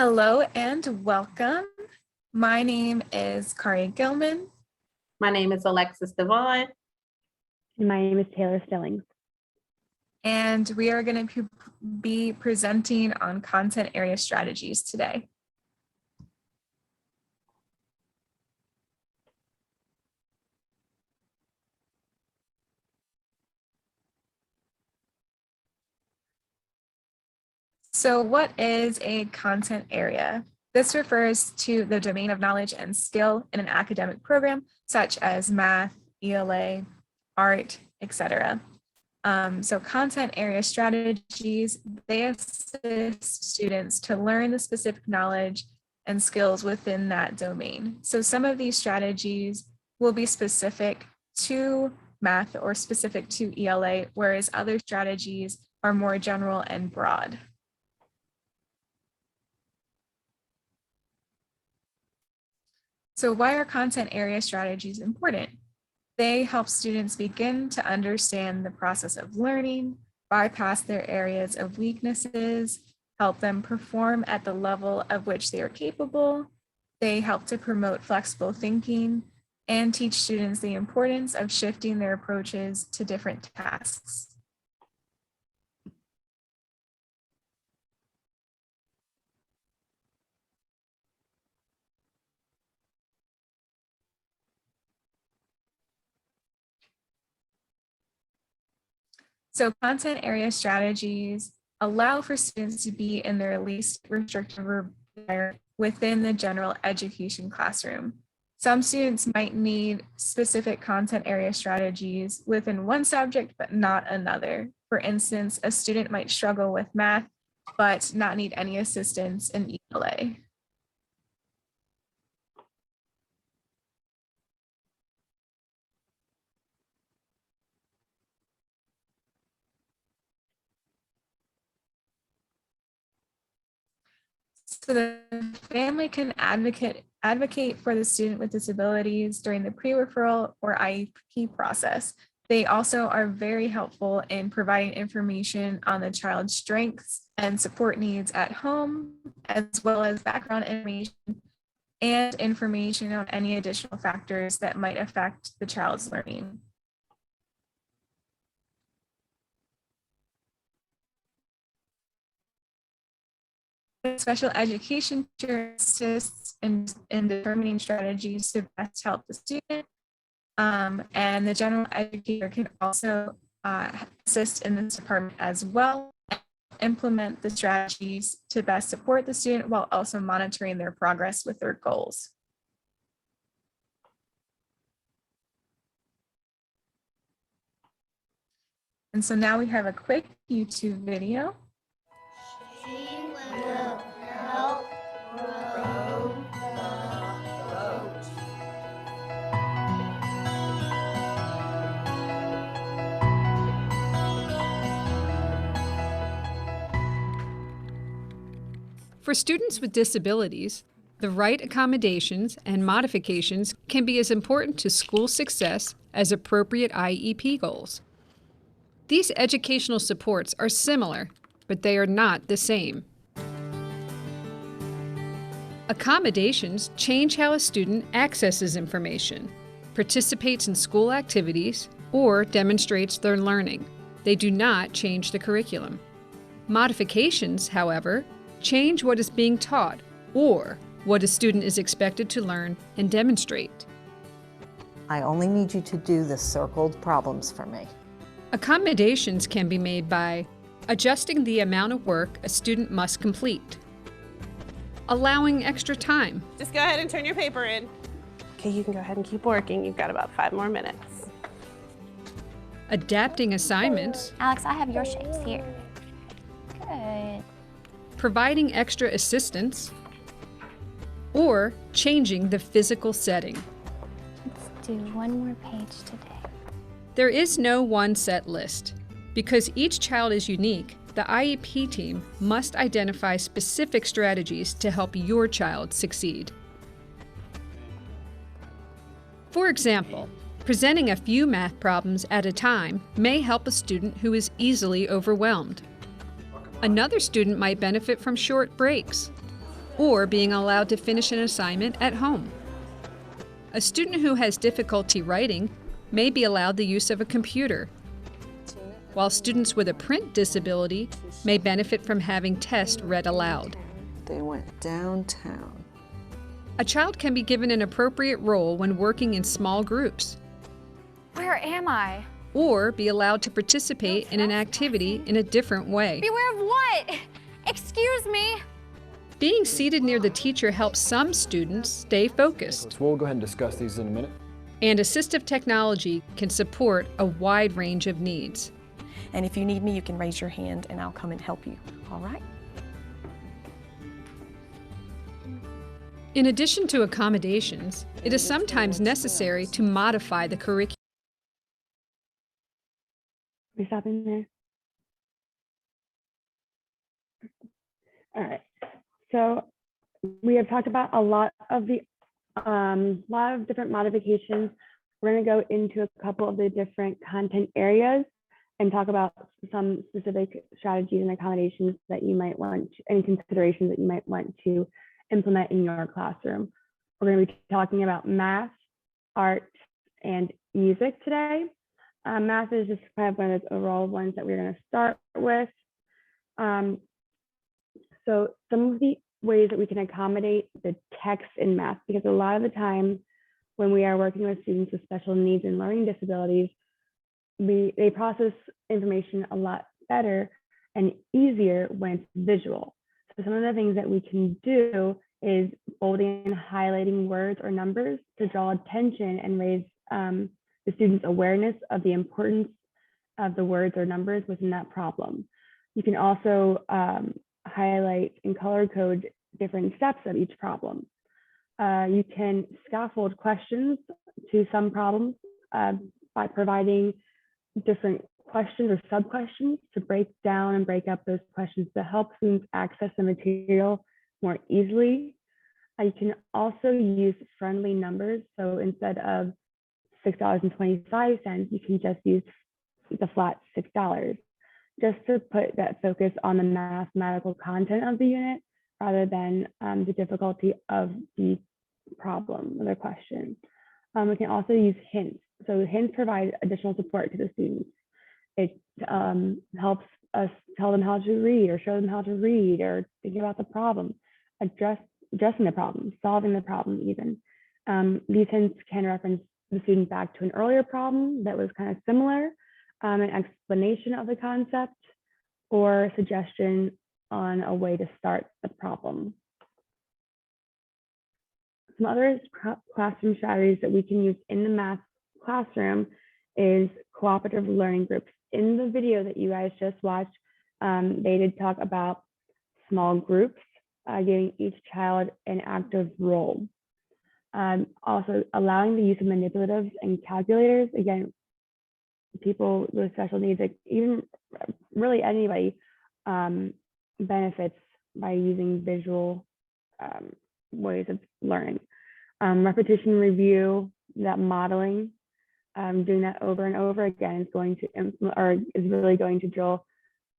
Hello and welcome. My name is Kari Gilman. My name is Alexis Devon. And my name is Taylor Stillings. And we are going to be presenting on content area strategies today. So what is a content area? This refers to the domain of knowledge and skill in an academic program, such as math, ELA, art, etc. So content area strategies, they assist students to learn the specific knowledge and skills within that domain. So some of these strategies will be specific to math or specific to ELA, whereas other strategies are more general and broad. So why are content area strategies important? They help students begin to understand the process of learning, bypass their areas of weaknesses, help them perform at the level of which they are capable. They help to promote flexible thinking and teach students the importance of shifting their approaches to different tasks. So content area strategies allow for students to be in their least restrictive environment within the general education classroom. Some students might need specific content area strategies within one subject, but not another. For instance, a student might struggle with math, but not need any assistance in ELA. So the family can advocate for the student with disabilities during the pre-referral or IEP process. They also are very helpful in providing information on the child's strengths and support needs at home, as well as background information and information on any additional factors that might affect the child's learning. Special education teacher assists in determining strategies to best help the student. And the general educator can also assist in this department as well, and implement the strategies to best support the student while also monitoring their progress with their goals. And so now we have a quick YouTube video. She will help grow the boat. For students with disabilities, the right accommodations and modifications can be as important to school success as appropriate IEP goals. These educational supports are similar, but they are not the same. Accommodations change how a student accesses information, participates in school activities, or demonstrates their learning. They do not change the curriculum. Modifications, however, change what is being taught or what a student is expected to learn and demonstrate. I only need you to do the circled problems for me. Accommodations can be made by adjusting the amount of work a student must complete, allowing extra time, Just go ahead and turn your paper in. Okay, you can go ahead and keep working. You've got about 5 more minutes. adapting assignments, Alex, I have your shapes here. Good. providing extra assistance, or changing the physical setting. Let's do one more page today. There is no one set list. Because each child is unique, the IEP team must identify specific strategies to help your child succeed. For example, presenting a few math problems at a time may help a student who is easily overwhelmed. Another student might benefit from short breaks. or being allowed to finish an assignment at home. A student who has difficulty writing may be allowed the use of a computer, while students with a print disability may benefit from having tests read aloud. They went downtown. A child can be given an appropriate role when working in small groups, Where am I? or be allowed to participate in an activity in a different way. Beware of what? Excuse me. Being seated near the teacher helps some students stay focused, So we'll go ahead and discuss these in a minute. and assistive technology can support a wide range of needs. And if you need me, you can raise your hand and I'll come and help you. All right? In addition to accommodations, it is sometimes necessary to modify the curriculum. We stopping there? All right. So we have talked about a lot of different modifications. We're going to go into a couple of the different content areas and talk about some specific strategies and accommodations that you might want and considerations that you might want to implement in your classroom. We're going to be talking about math, art, and music today. Math is just kind of one of those overall ones that we're going to start with. So some of the ways that we can accommodate the text in math, because a lot of the time when we are working with students with special needs and learning disabilities, they process information a lot better and easier when it's visual. So some of the things that we can do is bolding and highlighting words or numbers to draw attention and raise the student's awareness of the importance of the words or numbers within that problem. You can also highlight and color code different steps of each problem. You can scaffold questions to some problems by providing different questions or sub-questions to break down and break up those questions to help students access the material more easily. You can also use friendly numbers. So instead of $6.25, you can just use the flat $6, just to put that focus on the mathematical content of the unit rather than the difficulty of the problem or the question. We can also use hints. So hints provide additional support to the students. It helps us tell them how to read or show them how to read or think about the problem, addressing the problem, solving the problem even. These hints can reference the student back to an earlier problem that was kind of similar, an explanation of the concept, or a suggestion on a way to start the problem. Some other classroom strategies that we can use in the math classroom is cooperative learning groups. In the video that you guys just watched, they did talk about small groups, giving each child an active role. Also allowing the use of manipulatives and calculators. Again, people with special needs, like even really anybody, benefits by using visual ways of learning. Repetition review, that modeling, doing that over and over again is really going to drill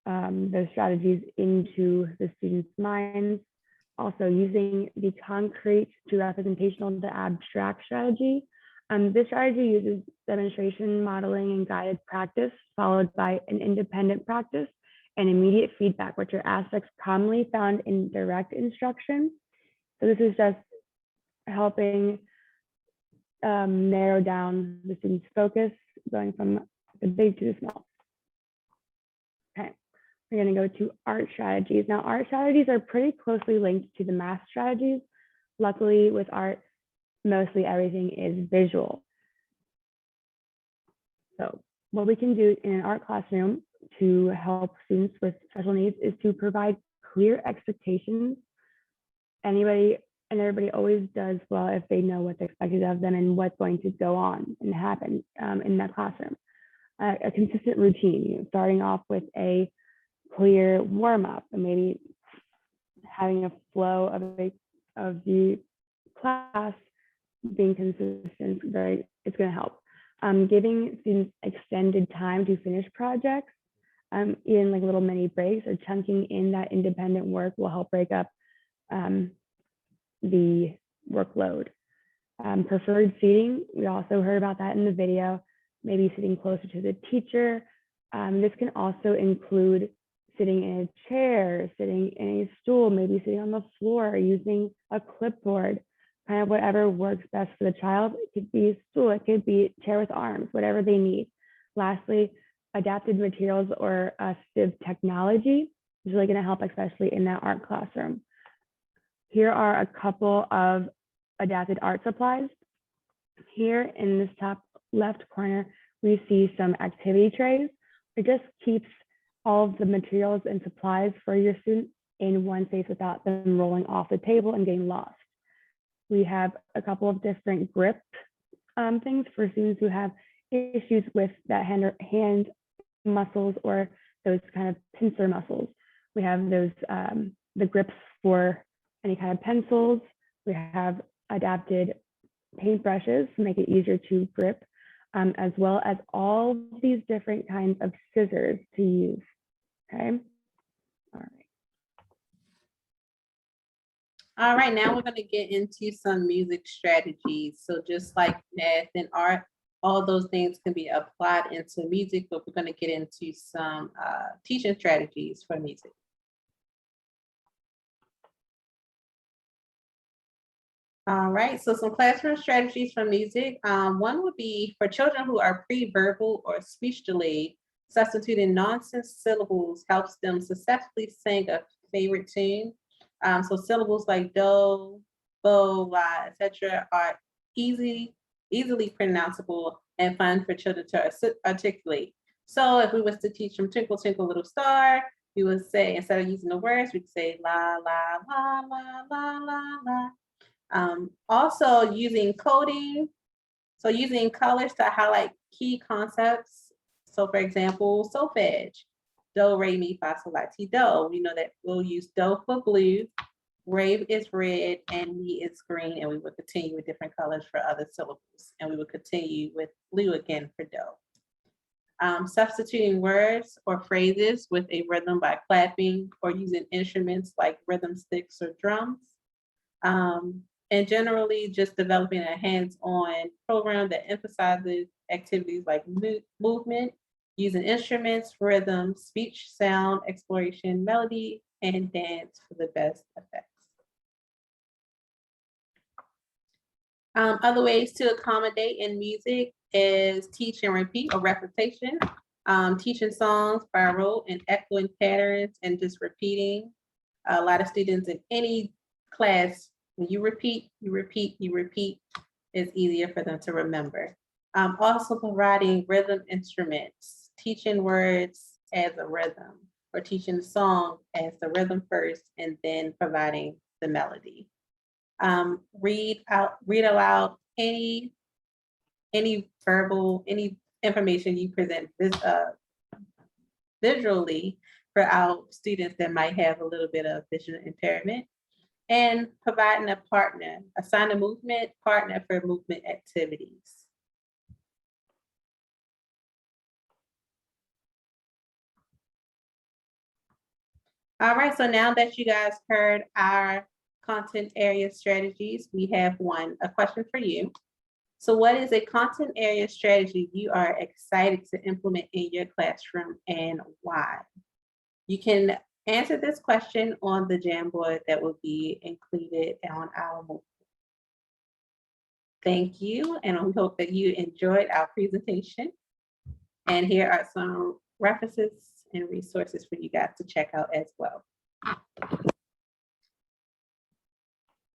those strategies into the students' minds. Also using the concrete to representational to abstract strategy. This strategy uses demonstration, modeling, and guided practice, followed by an independent practice and immediate feedback, which are aspects commonly found in direct instruction. So this is just helping narrow down the student's focus, going from the big to the small. Okay, we're going to go to art strategies. Now, art strategies are pretty closely linked to the math strategies. Luckily, with art, mostly everything is visual. So what we can do in an art classroom to help students with special needs is to provide clear expectations. Anybody and everybody always does well if they know what's expected of them and what's going to go on and happen in that classroom. A consistent routine, starting off with a clear warm-up and maybe having a flow of the class being consistent, it's going to help. Giving students extended time to finish projects, even like little mini breaks or chunking in that independent work will help break up the workload. Preferred seating, we also heard about that in the video, maybe sitting closer to the teacher. This can also include sitting in a chair, sitting in a stool, maybe sitting on the floor, using a clipboard, kind of whatever works best for the child. It could be a stool, it could be a chair with arms, whatever they need. Lastly, adapted materials or assistive technology is really going to help, especially in that art classroom. Here are a couple of adapted art supplies. Here in this top left corner, we see some activity trays. It just keeps all of the materials and supplies for your students in one space without them rolling off the table and getting lost. We have a couple of different grip things for students who have issues with that hand muscles or those kind of pincer muscles. We have those, the grips for any kind of pencils. We have adapted paintbrushes to make it easier to grip, as well as all these different kinds of scissors to use. Okay. All right. All right, now we're going to get into some music strategies. So just like math and art, all those things can be applied into music, but we're going to get into some teaching strategies for music. All right, so some classroom strategies for music. One would be for children who are pre-verbal or speech delayed, substituting nonsense syllables helps them successfully sing a favorite tune. So syllables like do, bo, la, etc. are easily pronounceable and fun for children to articulate. So if we was to teach them Twinkle, Twinkle, Little Star, we would say, instead of using the words, we'd say la, la, la, la, la, la, la. Also using coding, so using colors to highlight key concepts. So for example, solfege, do, re, mi, fa, sol, la, ti, do. We know that we'll use do for blue, re is red, and mi is green, and we will continue with different colors for other syllables. And we will continue with blue again for do. Substituting words or phrases with a rhythm by clapping or using instruments like rhythm sticks or drums. And generally just developing a hands-on program that emphasizes activities like movement, using instruments, rhythm, speech, sound, exploration, melody, and dance for the best effects. Other ways to accommodate in music is teach and repeat or repetition, teaching songs by rote and echoing patterns and just repeating. A lot of students in any class, when you repeat, you repeat, you repeat, it's easier for them to remember. Also providing rhythm instruments, teaching words as a rhythm, or teaching the song as the rhythm first and then providing the melody. Read aloud any verbal, any information you present visually for our students that might have a little bit of visual impairment. And providing a partner, assign a movement partner for movement activities. All right, so now that you guys heard our content area strategies, we have a question for you. So what is a content area strategy you are excited to implement in your classroom and why? You can answer this question on the Jamboard that will be included on our board. Thank you, and we hope that you enjoyed our presentation. And here are some references and resources for you guys to check out as well.